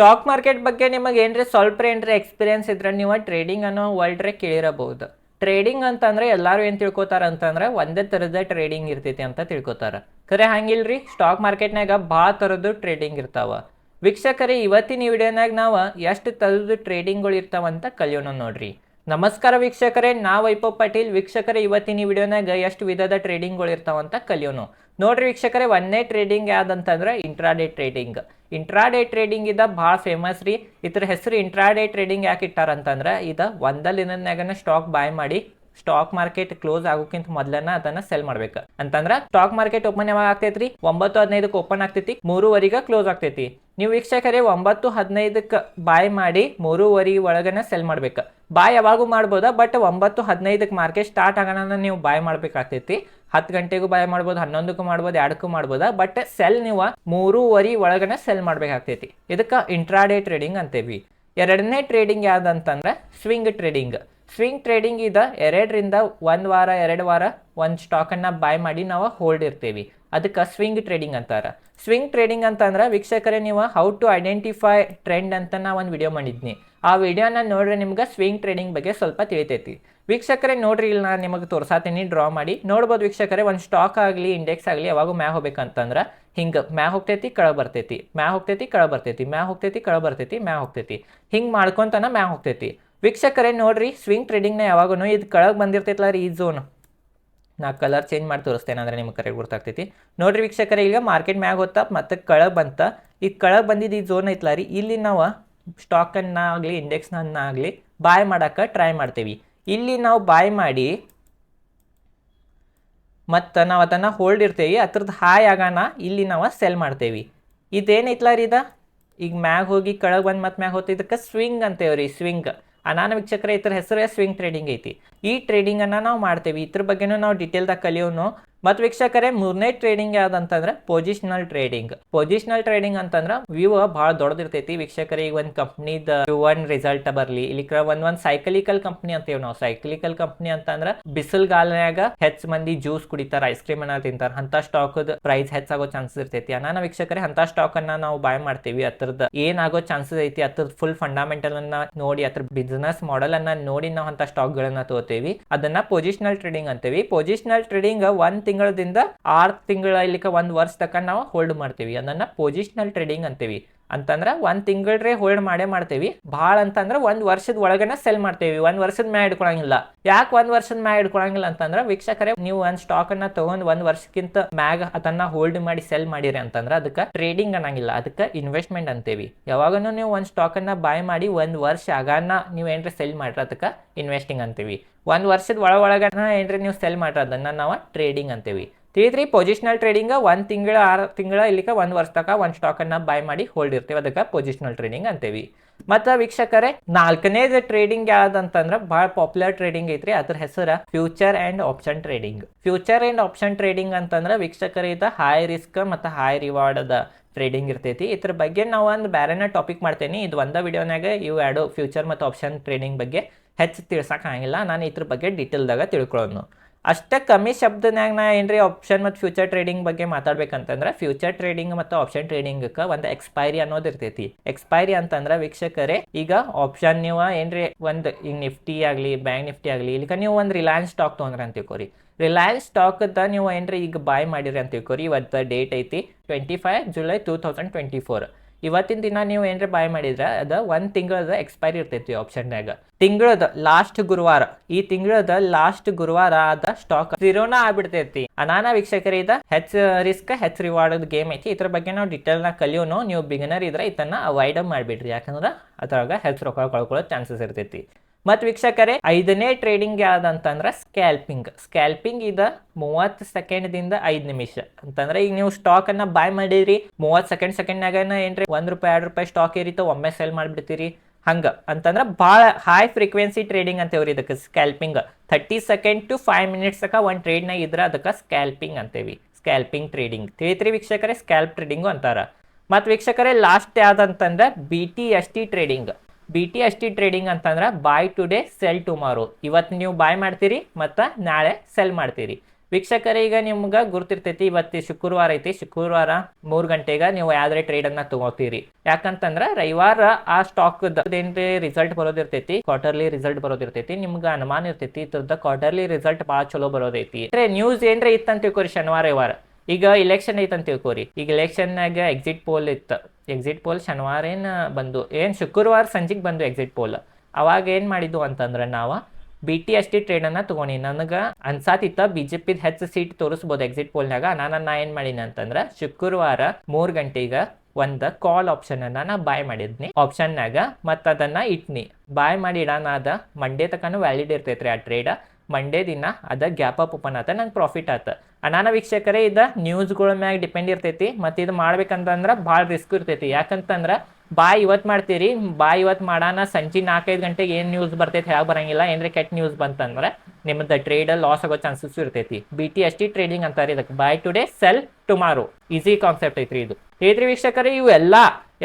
Stock market ಬಗ್ಗೆ ನಿಮಗೆ ಏನ್ರಿ ಸ್ವಲ್ಪ ಏನ್ರಿ ಎಕ್ಸ್ಪೀರಿಯನ್ಸ್ ಇದ್ರೆ ನೀವು ಟ್ರೇಡಿಂಗ್ ಅನ್ನೋ ವರ್ಲ್ಡ್ರೆ ಕೇಳಿರಬಹುದು. ಟ್ರೇಡಿಂಗ್ ಅಂತಂದ್ರೆ ಎಲ್ಲರೂ ಏನು ತಿಳ್ಕೊತಾರ ಅಂತಂದ್ರೆ ಒಂದೇ ಥರದ ಟ್ರೇಡಿಂಗ್ ಇರ್ತೈತಿ ಅಂತ ತಿಳ್ಕೊತಾರ. ಖರೆ ಹಂಗಿಲ್ರಿ, ಸ್ಟಾಕ್ ಮಾರ್ಕೆಟ್ನಾಗ ಭಾಳ ಥರದ್ದು ಟ್ರೇಡಿಂಗ್ ಇರ್ತಾವ. ವೀಕ್ಷಕರೇ, ಇವತ್ತಿನ ವಿಡಿಯೋನಾಗ ನಾವು ಎಷ್ಟು ಥರದ್ದು ಟ್ರೇಡಿಂಗ್ಗಳು ಇರ್ತಾವಂತ ಕಲಿಯೋಣ ನೋಡ್ರಿ. ನಮಸ್ಕಾರ ವೀಕ್ಷಕರೇ, ನಾ ವೈಭವ್ ಪಾಟೀಲ್. ವೀಕ್ಷಕರೇ, ಇವತ್ತಿನ ವಿಡಿಯೋನಾಗ ಎಷ್ಟು ವಿಧದ ಟ್ರೇಡಿಂಗ್ಗಳು ಇರ್ತಾವಂತ ಕಲಿಯೋಣ ನೋಡ್ರಿ. ವೀಕ್ಷಕರೇ, ಒಂದೇ ಟ್ರೇಡಿಂಗ್ ಯಾವ್ದಂತಂದ್ರೆ ಇಂಟ್ರಾಡೇ ಟ್ರೇಡಿಂಗ್. ಇಂಟ್ರಾಡೇ ಟ್ರೇಡಿಂಗ್ ಇದ ಭಾಳ ಫೇಮಸ್ ರೀ. ಇದ್ರ ಹೆಸರು ಇಂಟ್ರಾಡೇ ಟ್ರೇಡಿಂಗ್ ಯಾಕೆ ಇಟ್ಟಾರಂತಂದ್ರೆ ಇದ ಒಂದಲ್ಲಿನಾಗನ ಸ್ಟಾಕ್ ಬಾಯ್ ಮಾಡಿ ಸ್ಟಾಕ್ ಮಾರ್ಕೆಟ್ ಕ್ಲೋಸ್ ಆಗೋಕ್ಕಿಂತ ಮೊದಲನ್ನ ಅದನ್ನ ಸೆಲ್ ಮಾಡ್ಬೇಕು. ಅಂತಂದ್ರ ಸ್ಟಾಕ್ ಮಾರ್ಕೆಟ್ ಓಪನ್ ಯಾವಾಗ ಆಗ್ತೈತ್ರಿ? 9:15 ಓಪನ್ ಆಗ್ತೈತಿ, 3:15 ಕ್ಲೋಸ್ ಆಗ್ತೈತಿ. ನೀವು ವೀಕ್ಷಕರೇ 9:15 ಬಾಯ್ ಮಾಡಿ 3:15 ಒಳಗನ ಸೆಲ್ ಮಾಡ್ಬೇಕು. ಬಾಯ್ ಯಾವಾಗೂ ಮಾಡ್ಬೋದಾ, ಬಟ್ 9:15 ಮಾರ್ಕೆಟ್ ಸ್ಟಾರ್ಟ್ ಆಗೋಣ ನೀವು ಬಾಯ್ ಮಾಡ್ಬೇಕಾಗ್ತೈತಿ. 10 ಗಂಟೆಗೂ ಬಾಯ್ ಮಾಡ್ಬೋದು, 11ಕ್ಕೂ ಮಾಡ್ಬೋದು, 2ಕ್ಕೂ ಮಾಡ್ಬೋದಾ, ಬಟ್ ಸೆಲ್ ನೀವು 3:15 ಒಳಗನ ಸೆಲ್ ಮಾಡ್ಬೇಕಾಗ್ತೈತಿ. ಇದಕ್ಕೆ ಇಂಟ್ರಾಡೇ ಟ್ರೇಡಿಂಗ್ ಅಂತೇವಿ. ಎರಡನೇ ಟ್ರೇಡಿಂಗ್ ಯಾವ್ದಂತಂದ್ರೆ ಸ್ವಿಂಗ್ ಟ್ರೇಡಿಂಗ್. ಸ್ವಿಂಗ್ ಟ್ರೇಡಿಂಗ್ ಇದ 2ರಿಂದ 1 ವಾರ 2 ವಾರ ಒಂದು ಸ್ಟಾಕನ್ನು ಬಾಯ್ ಮಾಡಿ ನಾವು ಹೋಲ್ಡ್ ಇರ್ತೀವಿ. ಅದಕ್ಕೆ ಸ್ವಿಂಗ್ ಟ್ರೇಡಿಂಗ್ ಅಂತಾರ. ಸ್ವಿಂಗ್ ಟ್ರೇಡಿಂಗ್ ಅಂತಂದ್ರೆ ವೀಕ್ಷಕರೇ, ನೀವು ಹೌ ಟು ಐಡೆಂಟಿಫೈ ಟ್ರೆಂಡ್ ಅಂತ ನಾ ಒಂದು ವಿಡಿಯೋ ಮಾಡಿದ್ನಿ. ಆ ವಿಡಿಯೋನ ನೋಡ್ರಿ, ನಿಮ್ಗೆ ಸ್ವಿಂಗ್ ಟ್ರೇಡಿಂಗ್ ಬಗ್ಗೆ ಸ್ವಲ್ಪ ತಿಳಿತೈತಿ. ವೀಕ್ಷಕರೇ ನೋಡ್ರಿ, ಇಲ್ಲಿ ನಾನು ನಿಮಗೆ ತೋರ್ಸಾತೀನಿ, ಡ್ರಾ ಮಾಡಿ ನೋಡ್ಬೋದು. ವೀಕ್ಷಕರೇ, ಒಂದು ಸ್ಟಾಕ್ ಆಗಲಿ ಇಂಡೆಕ್ಸ್ ಆಗಲಿ ಯಾವಾಗ ಮ್ಯಾಗ ಹೋಗ್ಬೇಕಂತಂದ್ರೆ ಹಿಂಗೆ ಮ್ಯಾಗ ಹೋಗ್ತೈತಿ, ಕೆಳಗೆ ಬರ್ತೈತಿ, ಮ್ಯಾಗ ಹೋಗ್ತೈತಿ, ಕೆಳಗೆ ಬರ್ತೈತಿ, ಮ್ಯಾಗ ಹೋಗ್ತೈತಿ, ಕೆಳಗೆ ಬರ್ತೈತಿ, ಮ್ಯಾಗ ಹೋಗ್ತೈತಿ, ಹಿಂಗೆ ಮಾಡ್ಕೊಂತಾನ ಮ್ಯಾಗ ಹೋಗ್ತೈತಿ. ವೀಕ್ಷಕರೇ ನೋಡ್ರಿ, ಸ್ವಿಂಗ್ ಟ್ರೇಡಿಂಗ್ನ ಯಾವಾಗೂ ಇದು ಕೆಳಗೆ ಬಂದಿರ್ತೈತಲ್ಲ ರೀ, ಈ ಝೋನ್. ನಾ ಕಲರ್ ಚೇಂಜ್ ಮಾಡಿ ತೋರಿಸ್ತೇನೆ ಅಂದ್ರೆ ನಿಮ್ಗೆ ಕರೆಕ್ಟ್ ಗೊತ್ತಾಗ್ತೈತಿ. ನೋಡ್ರಿ ವೀಕ್ಷಕರೇ, ಈಗ ಮಾರ್ಕೆಟ್ ಮ್ಯಾಗ ಹೋಗ್ತಾ ಮತ್ತೆ ಕೆಳಗೆ ಬಂತ. ಈಗ ಕೆಳಗೆ ಬಂದಿದ್ದು ಈ ಝೋನ್ ಐತ್ಲ ರೀ, ಇಲ್ಲಿ ನಾವು ಸ್ಟಾಕನ್ನ ಆಗಲಿ ಇಂಡೆಕ್ಸ್ನ ಆಗಲಿ ಬಾಯ್ ಮಾಡೋಕೆ ಟ್ರೈ ಮಾಡ್ತೀವಿ. ಇಲ್ಲಿ ನಾವು ಬಾಯ್ ಮಾಡಿ ಮತ್ತು ನಾವು ಅದನ್ನು ಹೋಲ್ಡ್ ಇರ್ತೀವಿ. ಅದ್ರದ್ದು ಹಾಯ್ ಆಗೋಣ ಇಲ್ಲಿ ನಾವು ಸೆಲ್ ಮಾಡ್ತೇವಿ. ಇದೇನೈತ್ಲ ರೀ, ಈಗ ಮ್ಯಾಗ ಹೋಗಿ ಕೆಳಗೆ ಬಂದು ಮತ್ತೆ ಮ್ಯಾಗ ಹೋಗ್ತಿದ್ದಕ್ಕೆ ಸ್ವಿಂಗ್ ಅಂತೇವ್ರಿ. ಸ್ವಿಂಗ್ ಅನಾನ ವೀಕ್ಷಕರೇ, ಇದ್ರ ಹೆಸರೇ ಸ್ವಿಂಗ್ ಟ್ರೇಡಿಂಗ್ ಐತಿ. ಈ ಟ್ರೇಡಿಂಗನ್ನು ನಾವು ಮಾಡ್ತೇವೆ. ಇದ್ರ ಬಗ್ಗೆನೂ ನಾವು ಡೀಟೇಲ್ದಾಗ ಕಲಿಯೋನು. ಮತ್ತು ವೀಕ್ಷಕರೇ, ಮೂರನೇ ಟ್ರೇಡಿಂಗ್ ಯಾವ್ದಂತಂದ್ರೆ ಪೊಸಿಷನಲ್ ಟ್ರೇಡಿಂಗ್. ಪೊಸಿಷನಲ್ ಟ್ರೇಡಿಂಗ್ ಅಂತಂದ್ರೆ ವ್ಯೂ ಭಾಳ ದೊಡ್ಡದಿರ್ತೈತಿ. ವೀಕ್ಷಕರೇ, ಈಗ ಒಂದು ಕಂಪ್ನಿದ ಒಂದು ರಿಸಲ್ಟ್ ಬರಲಿ, ಇಲ್ಲಿ ಒಂದು ಸೈಕಲಿಕಲ್ ಕಂಪ್ನಿ ಅಂತೇವೆ ನಾವು. ಸೈಕಲಿಕಲ್ ಕಂಪ್ನಿ ಅಂತಂದ್ರೆ ಬಿಸಿಲುಗಾಲನ್ಯಾಗ ಹೆಚ್ಚು ಮಂದಿ ಜ್ಯೂಸ್ ಕುಡಿತಾರ, ಐಸ್ ಕ್ರೀಮ್ ಅನ್ನ ತಿಂತಾರ, ಅಂತ ಸ್ಟಾಕ್ದ ಪ್ರೈಸ್ ಹೆಚ್ಚಾಗೋ ಚಾನ್ಸಸ್ ಇರ್ತೈತಿ. ಅನಾನ ವೀಕ್ಷಕರೇ, ಅಂತ ಸ್ಟಾಕ್ ಅನ್ನ ನಾವು ಬಾಯ್ ಮಾಡ್ತೀವಿ. ಅದ್ರದ್ದು ಏನಾಗೋ ಚಾನ್ಸಸ್ ಐತಿ, ಅದ್ರದ್ದು ಫುಲ್ ಫಂಡಮೆಂಟಲ್ ಅನ್ನ ನೋಡಿ, ಅದ್ರ ಬಿಸ್ನೆಸ್ ಮಾಡೆಲ್ ಅನ್ನ ನೋಡಿ ನಾವು ಅಂತ ಸ್ಟಾಕ್ ಗಳನ್ನ ತಗೋತೀವಿ. ಅದನ್ನ ಪೊಸಿಷನಲ್ ಟ್ರೇಡಿಂಗ್ ಅಂತೀವಿ. ಪೊಸಿಷನಲ್ ಟ್ರೇಡಿಂಗ್ 1 ತಿಂಗಳದಿಂದ 6 ತಿಂಗಳ ಇಲ್ಲಿಕ 1 ವರ್ಷ ತನಕ ನಾವು ಹೋಲ್ಡ್ ಮಾಡ್ತೀವಿ. ಅದನ್ನ ಪೊಸಿಷನಲ್ ಟ್ರೇಡಿಂಗ್ ಅಂತೀವಿ. ಅಂತಂದ್ರೆ 1 ತಿಂಗಳೇ ಹೋಲ್ಡ್ ಮಾಡ್ತೇವಿ. ಭಾಳ ಅಂತಂದ್ರೆ 1 ವರ್ಷದ ಒಳಗನ ಸೆಲ್ ಮಾಡ್ತೇವಿ. 1 ವರ್ಷದ ಮ್ಯಾಗ ಇಟ್ಕೊಳಂಗಿಲ್ಲ. ಯಾಕೆ 1 ವರ್ಷದ ಮ್ಯಾಗ ಇಟ್ಕೊಳಂಗಿಲ್ಲ ಅಂತಂದ್ರೆ ವೀಕ್ಷಕರೇ, ನೀವು ಒಂದು ಸ್ಟಾಕ್ ಅನ್ನ ತಗೊಂಡ್ 1 ವರ್ಷಕ್ಕಿಂತ ಮ್ಯಾಗ ಅದನ್ನ ಹೋಲ್ಡ್ ಮಾಡಿ ಸೆಲ್ ಮಾಡಿರಿ ಅಂತಂದ್ರೆ ಅದಕ್ಕೆ ಟ್ರೇಡಿಂಗ್ ಅನ್ನಂಗಿಲ್ಲ, ಅದಕ್ಕೆ ಇನ್ವೆಸ್ಟ್ಮೆಂಟ್ ಅಂತೀವಿ. ಯಾವಾಗನೂ ನೀವು ಒಂದು ಸ್ಟಾಕ್ ಅನ್ನ ಬಾಯ್ ಮಾಡಿ 1 ವರ್ಷ ಆಗಾನ ನೀವು ಏನ್ರ ಸೆಲ್ ಮಾಡ್ರಿ, ಅದಕ್ಕೆ ಇನ್ವೆಸ್ಟಿಂಗ್ ಅಂತೀವಿ. 1 ವರ್ಷದ ಒಳಗನ ಏನ್ರಿ ನೀವು ಸೆಲ್ ಮಾಡ್ರಿ, ಅದನ್ನ ನಾವು ಟ್ರೇಡಿಂಗ್ ಅಂತೀವಿ. ತಿಳಿದ್ರಿ? ಪೊಸಿಷನಲ್ ಟ್ರೇಡಿಂಗ್ 1 ತಿಂಗಳ 6 ತಿಂಗಳ ಇಲ್ಲಿಕ 1 ವರ್ಷ ತನಕ ಒಂದು ಸ್ಟಾಕನ್ನು ಬಾಯ್ ಮಾಡಿ ಹೋಲ್ಡ್ ಇರ್ತೀವಿ. ಅದಕ್ಕೆ ಪೊಸಿಷನಲ್ ಟ್ರೇಡಿಂಗ್ ಅಂತೀವಿ. ಮತ್ತು ವೀಕ್ಷಕರೇ, 4ನೇದು ಟ್ರೇಡಿಂಗ್ ಯಾವ್ದಂತಂದ್ರೆ ಭಾಳ ಪಾಪ್ಯುಲರ್ ಟ್ರೇಡಿಂಗ್ ಐತ್ರಿ. ಅದ್ರ ಹೆಸರು future and option trading. Future and option trading ಅಂತಂದ್ರೆ ವೀಕ್ಷಕರೇ, ಇದು ಹೈ ರಿಸ್ಕ್ ಮತ್ತು ಹೈ ರಿವಾರ್ಡ್ ಅದ ಟ್ರೇಡಿಂಗ್ ಇರ್ತೈತಿ. ಇದ್ರ ಬಗ್ಗೆ ನಾವು ಒಂದು ಬೇರೆನ ಟಾಪಿಕ್ ಮಾಡ್ತೇನೆ. ಇದು ಒಂದೇ ವಿಡಿಯೋನಾಗ ಇವು ಎರಡು ಫ್ಯೂಚರ್ ಮತ್ತು ಆಪ್ಷನ್ ಟ್ರೇಡಿಂಗ್ ಬಗ್ಗೆ ಹೆಚ್ಚು ತಿಳ್ಸೋಕ್ಕಾಗಿಲ್ಲ. ನಾನು ಇದ್ರ ಬಗ್ಗೆ ಡೀಟೇಲ್ದಾಗ ತಿಳ್ಕೊಳ್ಳೋನು. ಅಷ್ಟೇ ಕಮ್ಮಿ ಶಬ್ದನಾಗ ನಾ ಏನ್ರಿ ಆಪ್ಷನ್ ಮತ್ತು ಫ್ಯೂಚರ್ ಟ್ರೇಡಿಂಗ್ ಬಗ್ಗೆ ಮಾತಾಡ್ಬೇಕಂತಂದ್ರೆ, ಫ್ಯೂಚರ್ ಟ್ರೇಡಿಂಗ್ ಮತ್ತು ಆಪ್ಷನ್ ಟ್ರೇಡಿಂಗ್ಗೆ ಒಂದು ಎಕ್ಸ್ಪೈರಿ ಅನ್ನೋದು ಇರ್ತೈತಿ. ಎಕ್ಸ್ಪೈರಿ ಅಂತಂದ್ರೆ ವೀಕ್ಷಕರೇ, ಈಗ ಆಪ್ಷನ್ ನೀವು ಏನ್ರಿ ಒಂದು ಈಗ ನಿಫ್ಟಿ ಆಗಲಿ, ಬ್ಯಾಂಕ್ ನಿಫ್ಟಿ ಆಗಲಿ, ಇಲ್ಲಿಕ ನೀವು ಒಂದು ರಿಲಯನ್ಸ್ ಸ್ಟಾಕ್ ತೊಗೊಂಡ್ರೆ ಅಂತ ತಿಳ್ಕೊರಿ. ರಿಲಯನ್ಸ್ ಸ್ಟಾಕ್ದ ನೀವು ಏನ್ರಿ ಈಗ ಬಾಯ್ ಮಾಡಿರಿ ಅಂತ ತಿಳ್ಕೊರಿ. ಇವತ್ತು ಡೇಟ್ ಐತಿ 25 ಜುಲೈ 2024. ಇವತ್ತಿನ ದಿನ ನೀವು ಏನ್ರಿ ಬಾಯ್ ಮಾಡಿದ್ರೆ ಅದು 1 ತಿಂಗಳದ ಎಕ್ಸ್ಪೈರಿ ಇರ್ತೈತಿ ಆಪ್ಷನ್ಯಾಗ. ತಿಂಗಳದ ಲಾಸ್ಟ್ ಗುರುವಾರ, ಈ ತಿಂಗಳದ ಲಾಸ್ಟ್ ಗುರುವಾರ ಆದ ಸ್ಟಾಕ್ ಝೀರೋನ ಆಗ್ಬಿಡ್ತೈತಿ. ಅನಾನ ವೀಕ್ಷಕರೇ, ಇದು ಹೆಚ್ಚು ರಿಸ್ಕ್ ಹೆಚ್ಚು ರಿವಾರ್ಡ್ ಗೇಮ್ ಐತಿ. ಇದ್ರ ಬಗ್ಗೆ ನಾವು ಡೀಟೇಲ್ನ ಕಲಿಯೋನು. ನೀವು ಬಿಗಿನರ್ ಇದ್ರೆ ಇದನ್ನ ಅವಾಯ್ಡ್ ಮಾಡಿಬಿಡ್ರಿ, ಯಾಕಂದ್ರೆ ಅದ್ರಾಗ ಹೆಚ್ಚು ರೊಕ್ಕ ಕಳ್ಕೊಳ್ಳೋ ಚಾನ್ಸಸ್ ಇರ್ತೈತಿ. ಮತ್ತು ವೀಕ್ಷಕರೇ, 5ನೇ ಟ್ರೇಡಿಂಗ್ ಯಾವ್ದಂತಂದ್ರೆ ಸ್ಕ್ಯಾಲ್ಪಿಂಗ್. ಸ್ಕ್ಯಾಲ್ಪಿಂಗ್ ಇದು 30 ಸೆಕೆಂಡ್ದಿಂದ 5 ನಿಮಿಷ. ಅಂತಂದ್ರೆ ಈಗ ನೀವು ಸ್ಟಾಕ್ ಅನ್ನ ಬಾಯ್ ಮಾಡಿರಿ, 30 ಸೆಕೆಂಡ್ನಾಗ ಏನ್ರಿ $1 $2 ಸ್ಟಾಕ್ ಏರಿತು, ಒಮ್ಮೆ ಸೆಲ್ ಮಾಡಿಬಿಡ್ತೀರಿ. ಹಂಗ ಅಂತಂದ್ರೆ ಭಾಳ ಹೈ ಫ್ರೀಕ್ವೆನ್ಸಿ ಟ್ರೇಡಿಂಗ್ ಅಂತೇವ್ರಿ ಇದಕ್ಕೆ ಸ್ಕ್ಯಾಲ್ಪಿಂಗ್. 30 ಸೆಕೆಂಡ್ ಟು 5 ಮಿನಿಟ್ಸ್ ತನಕ ಒಂದು ಟ್ರೇಡ್ನಾಗ ಇದ್ರೆ ಅದಕ್ಕೆ ಸ್ಕ್ಯಾಲ್ಪಿಂಗ್ ಅಂತೇವಿ. ಸ್ಕ್ಯಾಲ್ಪಿಂಗ್ ಟ್ರೇಡಿಂಗ್ ತಿಳಿತ್ರಿ ವೀಕ್ಷಕರೇ, ಸ್ಕ್ಯಾಲ್ಪ್ ಟ್ರೇಡಿಂಗು ಅಂತಾರ. ಮತ್ತು ವೀಕ್ಷಕರೇ, ಲಾಸ್ಟ್ ಯಾವ್ದಂತಂದ್ರೆ BTST ಟ್ರೇಡಿಂಗ್. BTST ಟ್ರೇಡಿಂಗ್ ಅಂತಂದ್ರೆ ಬಾಯ್ ಟುಡೇ ಸೆಲ್ ಟುಮಾರೋ. ಇವತ್ತು ನೀವು ಬಾಯ್ ಮಾಡ್ತೀರಿ ಮತ್ತು ನಾಳೆ ಸೆಲ್ ಮಾಡ್ತೀರಿ. ವೀಕ್ಷಕರೇ, ಈಗ ನಿಮ್ಗೆ ಗುರ್ತಿರ್ತೈತಿ ಇವತ್ತು ಶುಕ್ರವಾರ ಐತಿ, ಶುಕ್ರವಾರ 3 ಗಂಟೆಗೆ ನೀವು ಯಾವ್ದಾರೆ ಟ್ರೇಡ್ ಅನ್ನ ತಗೋತೀರಿ. ಯಾಕಂತಂದ್ರ ರವಿವಾರ ಆ ಸ್ಟಾಕ್ ಏನ್ರಿ ರಿಸಲ್ಟ್ ಬರೋದಿರ್ತೈತಿ, ಕ್ವಾರ್ಟರ್ಲಿ ರಿಸಲ್ಟ್ ಬರೋದಿರ್ತೈತಿ. ನಿಮ್ಗೆ ಅನುಮಾನ ಇರ್ತೈತಿ ಇದ್ರದ ಕ್ವಾರ್ಟರ್ಲಿ ರಿಸಲ್ಟ್ ಭಾಳ ಚಲೋ ಬರೋದೈತಿ. ನ್ಯೂಸ್ ಏನ್ರಿ ಇತ್ತಂತ ತಿಳ್ಕೊರಿ ಶನಿವಾರ ರವಿವಾರ. ಈಗ ಇಲೆಕ್ಷನ್ ಐತಂತ ತಿಳ್ಕೊರಿ. ಈಗ ಇಲೆಕ್ಷನ್ನಾಗ ಎಕ್ಸಿಟ್ ಪೋಲ್ ಇತ್ತು. ಎಕ್ಸಿಟ್ ಪೋಲ್ ಶನಿವಾರ ಶುಕ್ರವಾರ ಸಂಜೆಗೆ ಬಂದು ಎಕ್ಸಿಟ್ ಪೋಲ್. ಅವಾಗ ಏನು ಮಾಡಿದ್ವು ಅಂತಂದ್ರೆ ನಾವು BTST ಟ್ರೇಡನ್ನು ತೊಗೊಂಡು ನನಗೆ ಅನ್ಸಾತಿತ್ತ BJP ಹೆಚ್ಚು ಸೀಟ್ ತೋರಿಸ್ಬೋದು ಎಕ್ಸಿಟ್ ಪೋಲ್ನಾಗ. ನಾ ಏನು ಮಾಡೀನಿ ಅಂತಂದ್ರೆ ಶುಕ್ರವಾರ 3 ಗಂಟೆಗೆ ಒಂದು ಕಾಲ್ ಆಪ್ಷನ್ ಅನ್ನ ನಾ ಬಾಯ್ ಮಾಡಿದ್ನಿ ಆಪ್ಷನ್ನಾಗ, ಮತ್ತು ಅದನ್ನ ಇಟ್ನಿ. ಬಾಯ್ ಮಾಡಿ ಇಡೋಣ ಅದ ಮಂಡೇ ತನಕ ವ್ಯಾಲಿಡ್ ಇರ್ತೈತ್ರಿ ಆ ಟ್ರೇಡ್. ಮಂಡೇ ದಿನ ಅದ ಗ್ಯಾಪ್ ಅಪ್ ಓಪನ್ ಆತ, ನಂಗೆ ಪ್ರಾಫಿಟ್ ಆತ. ಅನಾನ ವೀಕ್ಷಕರೇ, ಇದು ನ್ಯೂಸ್ಗಳ ಮ್ಯಾಗ ಡಿಪೆಂಡ್ ಇರ್ತೈತಿ. ಮತ್ತು ಇದು ಮಾಡ್ಬೇಕಂತಂದ್ರೆ ಭಾಳ ರಿಸ್ಕ್ ಇರ್ತೈತಿ. ಯಾಕಂತಂದ್ರೆ ಇವತ್ತು ಮಾಡ್ತೀರಿ, ಇವತ್ತು ಮಾಡೋಣ ಸಂಜೆ 4-5 ಗಂಟೆಗೆ ಏನು ನ್ಯೂಸ್ ಬರ್ತೈತಿ ಹೇಗೆ ಬರಂಗಿಲ್ಲ. ಏನ್ರಿ ಕೆಟ್ಟ ನ್ಯೂಸ್ ಬಂತಂದ್ರೆ ನಿಮ್ಮದು ಟ್ರೇಡ್ ಲಾಸ್ ಆಗೋ ಚಾನ್ಸಸ್ ಇರ್ತೈತಿ. BTST ಟ್ರೇಡಿಂಗ್ ಅಂತಾರೆ ಇದಕ್ಕೆ, buy today sell tomorrow. Easy concept ಐತ್ರಿ ಇದು. ಹೇಳ್ರಿ ವೀಕ್ಷಕರೇ, ಇವೆಲ್ಲ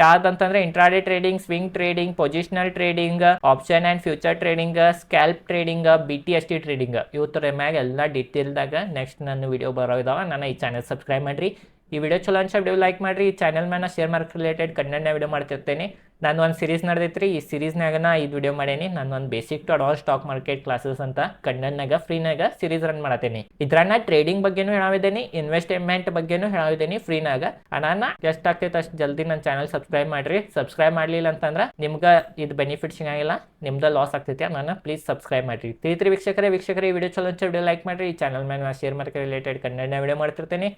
ಯಾವ್ದಂತಂದ್ರೆ intraday trading, swing trading, positional trading, option and future trading, scalp trading, BTST trading, ಇವತ್ತರ ಮ್ಯಾಗ ಎಲ್ಲ ಡೀಟೇಲ್ದಾಗ ನೆಕ್ಸ್ಟ್ ನನ್ನ ವಿಡಿಯೋ ಬರೋ ಇದಾವ. ನನ್ನ ಈ ಚಾನಲ್ ಸಬ್ಸ್ಕ್ರೈಬ್ ಮಾಡಿರಿ. ಈ ವಿಡಿಯೋ ಚಲೋ ಅನ್ಸ ವಿಡಿಯೋ ಲೈಕ್ ಮಾಡಿರಿ. ಈ ಚಾನಲ್ ಮೇಲೆ ಶೇರ್ ಮಾರ್ಕೆಟ್ ರಿಲೇಟೆಡ್ ಕಂಟೆಂಟ್ನ ವಿಡಿಯೋ ಮಾಡ್ತಿರ್ತೇನೆ. ನಾನು ಒಂದು ಸೀರೀಸ್ ನಡೆದೈತ್ರಿ. ಈ ಸೀರೀಸ್ನಾಗ ನಾ ಇದು ವಿಡಿಯೋ ಮಾಡೇನಿ. ನಾನು ಒಂದು basic to advance stock market classes ಅಂತ ಕಂಟೆಂಟ್ನಾಗ ಫ್ರೀನಾಗ ಸೀರೀಸ್ ರನ್ ಮಾಡತ್ತೇನೆ. ಇದ್ರಾಗ ಟ್ರೇಡಿಂಗ್ ಬಗ್ಗೆನೂ ಹೇಳಾವಿದ್ದೇನೆ, ಇನ್ವೆಸ್ಟ್ಮೆಂಟ್ ಬಗ್ಗೆನೂ ಹೇಳಾವಿದ್ದೇನೆ ಫ್ರೀನಾಗ. ನಾನು ಎಷ್ಟಾಗ್ತೈತೆ ಅಷ್ಟು ಜಲ್ದಿ ನನ್ನ ಚಾನಲ್ ಸಬ್ಸ್ಕ್ರೈಬ್ ಮಾಡಿರಿ. ಸಬ್ಸ್ಕ್ರೈಬ್ ಮಾಡಲಿಲ್ಲ ಅಂತಂದ್ರೆ ನಿಮ್ಗೆ ಇದು ಬೆನಿಫಿಟ್ ಸಿಗಂಗಿಲ್ಲ, ನಿಮ್ದು ಲಾಸ್ ಆಗ್ತೈತಿ. ನಾನು ಪ್ಲೀಸ್ ಸಬ್ಸ್ಕ್ರೈಬ್ ಮಾಡಿರಿ. ತಿಳಿದ್ರಿ ವೀಕ್ಷಕರೇ, ಈ ವಿಡಿಯೋ ಚಲೋ ಅನ್ಸ ವಿಡಿಯೋ ಲೈಕ್ ಮಾಡಿರಿ. ಈ ಚಾನಲ್ ಮೇಲೆ ನಾನು ಶೇರ್ ಮಾರ್ಕೆಟ್ ರಿಲೇಟೆಡ್ ಕಂಟೆಂಟ್ನ ವಿಡಿಯೋ ಮಾಡ್ತಿರ್ತೇನೆ.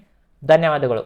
ಧನ್ಯವಾದಗಳು.